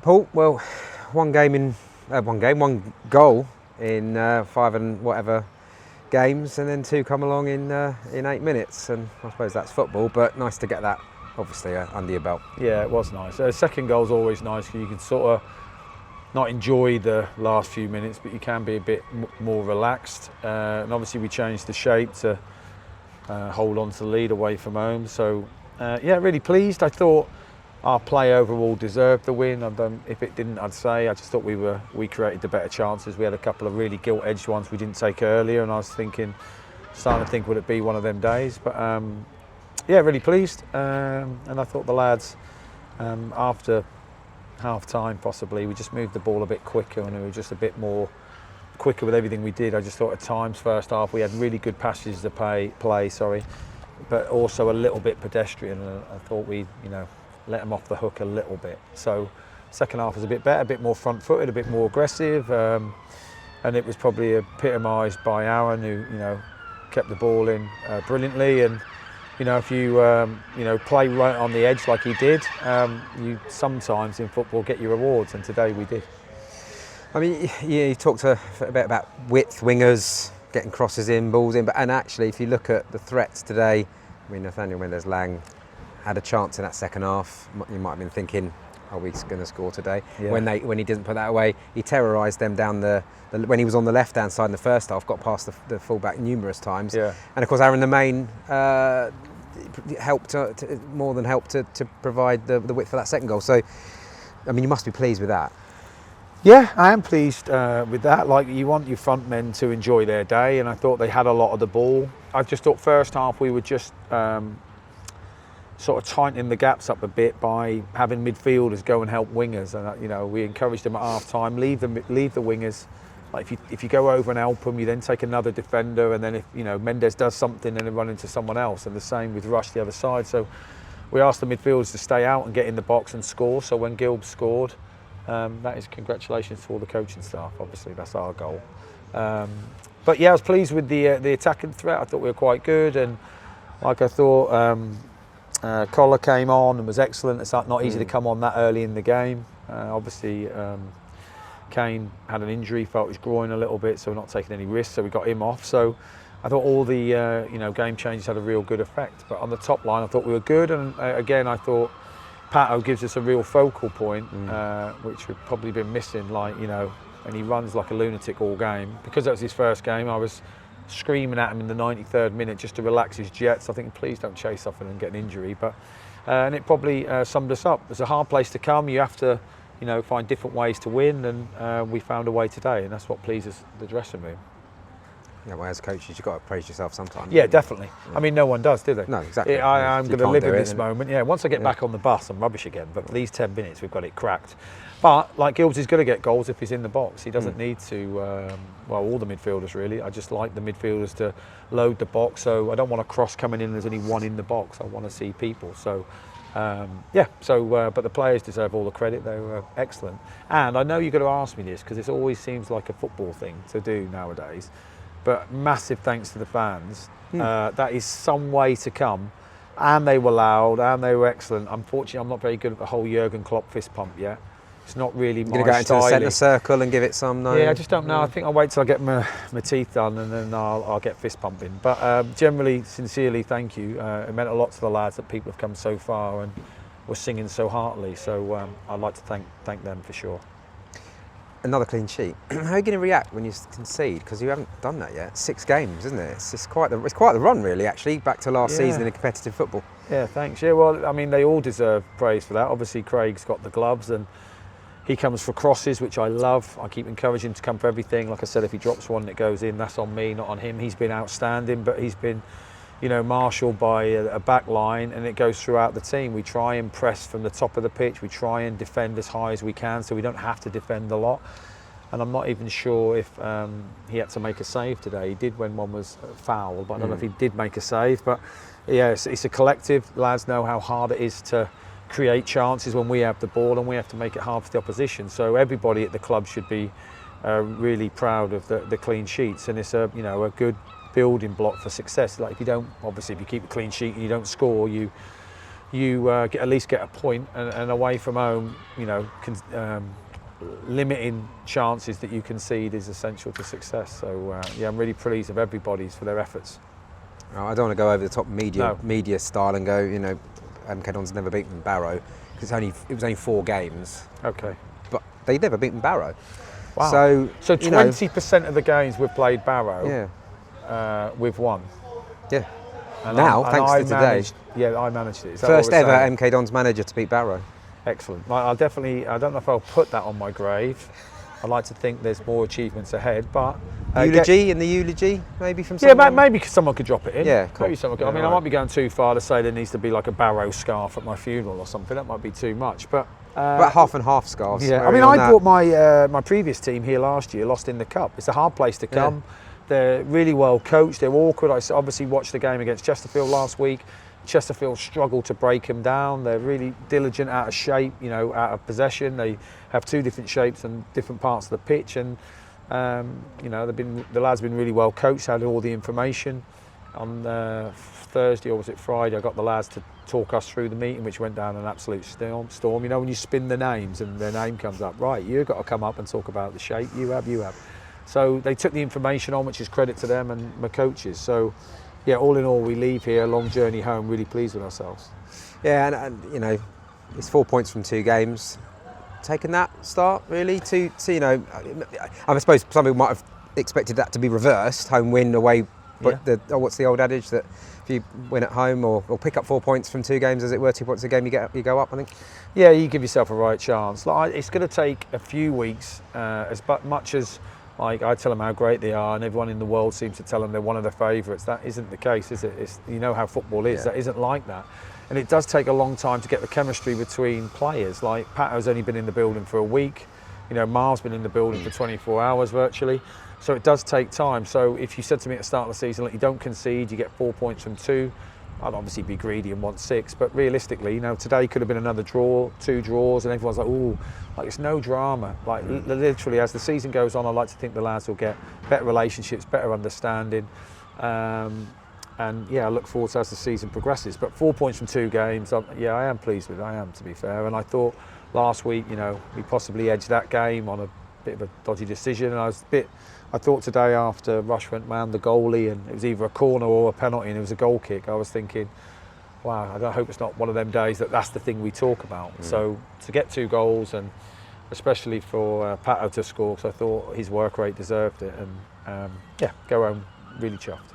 Paul, well, one goal in 5 and whatever games, and then 2 come along in 8 minutes, and I suppose that's football, but nice to get that obviously under your belt. Yeah, it was nice. Second goal's always nice because you can sort of not enjoy the last few minutes, but you can be a bit more relaxed. And obviously we changed the shape to hold on to the lead away from home. So yeah, really pleased. I thought our play overall deserved the win. If it didn't, I'd say. I just thought we created the better chances. We had a couple of really gilt-edged ones we didn't take earlier, and I was starting to think, would it be one of them days? But yeah, really pleased. And I thought the lads, after half-time possibly, we just moved the ball a bit quicker, and we were just a bit more quicker with everything we did. I just thought at times first half we had really good passages to play, but also a little bit pedestrian. And I thought we, let them off the hook a little bit. So second half was a bit better, a bit more front-footed, a bit more aggressive, and it was probably epitomised by Aaron, who kept the ball in brilliantly. And if you play right on the edge like he did, you sometimes in football get your rewards, and today we did. I mean, you talked a bit about width, wingers, getting crosses in, balls in, and actually if you look at the threats today, I mean, Nathaniel Mendez-Laing had a chance in that second half. You might have been thinking, are we going to score today? Yeah. When he didn't put that away, he terrorised them down when he was on the left-hand side in the first half, got past the full-back numerous times. Yeah. And of course, Aaron the main helped more than helped to provide the width for that second goal. So, I mean, you must be pleased with that. Yeah, I am pleased with that. Like, you want your front men to enjoy their day, and I thought they had a lot of the ball. I just thought first half we were just sort of tightening the gaps up a bit by having midfielders go and help wingers, and we encouraged them at half time, leave the wingers. Like if you go over and help them, you then take another defender, and then if Mendez does something, then they run into someone else, and the same with Rush the other side. So we asked the midfielders to stay out and get in the box and score. So when Gilb scored, that is congratulations to all the coaching staff. Obviously that's our goal. But yeah, I was pleased with the attacking threat. I thought we were quite good, and like I thought Collar came on and was excellent. It's not easy to come on that early in the game. Obviously Kane had an injury, felt his groin a little bit, so we're not taking any risks, so we got him off. So I thought all the game changes had a real good effect. But on the top line I thought we were good, and again I thought Pato gives us a real focal point, which we've probably been missing, and he runs like a lunatic all game. Because that was his first game, I was screaming at him in the 93rd minute just to relax his jets. I think, please don't chase something and get an injury. But and it probably summed us up. It's a hard place to come. You have to, find different ways to win, and we found a way today, and that's what pleases the dressing room. Yeah, well, as coaches, you've got to praise yourself sometimes. Yeah, definitely. Yeah. I mean, no one does, do they? No, exactly. I'm going to live in this moment. Yeah, once I get back on the bus, I'm rubbish again. But for these 10 minutes, we've got it cracked. But like Gibbs is going to get goals if he's in the box. He doesn't need to. All the midfielders really. I just like the midfielders to load the box. So I don't want a cross coming in. There's only one in the box. I want to see people. So. But the players deserve all the credit. They were excellent. And I know you're going to ask me this because it always seems like a football thing to do nowadays. But massive thanks to the fans. That is some way to come. And they were loud and they were excellent. Unfortunately, I'm not very good at the whole Jurgen Klopp fist pump yet. It's not really my style. You're going to go into the centre circle and give it some? No? Yeah, I just don't know. I think I'll wait till I get my teeth done, and then I'll get fist pumping. But generally, sincerely, thank you. It meant a lot to the lads that people have come so far and were singing so heartily. So I'd like to thank them for sure. Another clean sheet. How are you going to react when you concede? Because you haven't done that yet. 6 games, isn't it? It's quite the run, really. Actually, back to last season in competitive football. Yeah, thanks. Yeah, well, I mean, they all deserve praise for that. Obviously, Craig's got the gloves and he comes for crosses, which I love. I keep encouraging him to come for everything. Like I said, if he drops one and it goes in, that's on me, not on him. He's been outstanding, but he's been, marshalled by a back line, and it goes throughout the team. We try and press from the top of the pitch. We try and defend as high as we can, so we don't have to defend a lot. And I'm not even sure if he had to make a save today. He did when one was fouled, but I don't know if he did make a save. But yeah, it's a collective. Lads know how hard it is to create chances when we have the ball, and we have to make it hard for the opposition. So everybody at the club should be really proud of the clean sheets, and it's a good building block for success. Like if you keep a clean sheet and you don't score, you you at least get a point, and away from home, you know, limiting chances that you concede is essential to success. So yeah, I'm really pleased with everybody's for their efforts. I don't want to go over the top media style and go, you know, MK Dons never beaten Barrow, because it was only 4 games. Okay. But they'd never beaten Barrow. Wow. So 20% of the games we've played Barrow, we've won. Yeah. And thanks to today. I managed it. Is that First what we're ever saying? MK Dons manager to beat Barrow. Excellent. I don't know if I'll put that on my grave. I'd like to think there's more achievements ahead, but eulogy, maybe from someone? Yeah, maybe someone could drop it in. Yeah, cool. Maybe someone could. I mean, I might be going too far to say there needs to be like a Barrow scarf at my funeral or something. That might be too much, but about half and half scarves. Yeah, I mean, I brought my previous team here last year, lost in the cup. It's a hard place to come. Yeah. They're really well coached. They're awkward. I obviously watched the game against Chesterfield last week. Chesterfield struggled to break them down. They're really diligent, out of shape, you know, out of possession. They have 2 different shapes and different parts of the pitch, and you know, the lads have been really well coached, had all the information. On Thursday, or was it Friday, I got the lads to talk us through the meeting, which went down an absolute storm. You know, when you spin the names and their name comes up, right, you've got to come up and talk about the shape. You have. So they took the information on, which is credit to them and my coaches. So yeah, all in all, we leave here, a long journey home, really pleased with ourselves. Yeah, and you know, it's 4 points from 2 games. Taking that start really to you know, I suppose some people might have expected that to be reversed, home win, away. But what's the old adage that if you win at home or pick up 4 points from 2 games, as it were, 2 points a game, you go up, I think. Yeah, you give yourself a right chance. Like, it's going to take a few weeks, as much as like I tell them how great they are, and everyone in the world seems to tell them they're one of the favourites. That isn't the case, is it? You know how football is. That isn't like that. And it does take a long time to get the chemistry between players. Like Pato's only been in the building for a week. You know, Marv's been in the building for 24 hours virtually. So it does take time. So if you said to me at the start of the season, look, you don't concede, you get 4 points from 2, I'd obviously be greedy and want 6. But realistically, you know, today could have been another draw, 2 draws, and everyone's like, ooh, like it's no drama. Like literally, as the season goes on, I like to think the lads will get better relationships, better understanding. And yeah, I look forward to as the season progresses. But 4 points from 2 games, I am pleased with it. I am, to be fair. And I thought last week, you know, we possibly edged that game on a bit of a dodgy decision. And I thought today after Rush went round the goalie and it was either a corner or a penalty and it was a goal kick, I was thinking, wow, I hope it's not one of them days that's the thing we talk about. So to get 2 goals, and especially for Pato to score, because I thought his work rate deserved it, and yeah, go home really chuffed.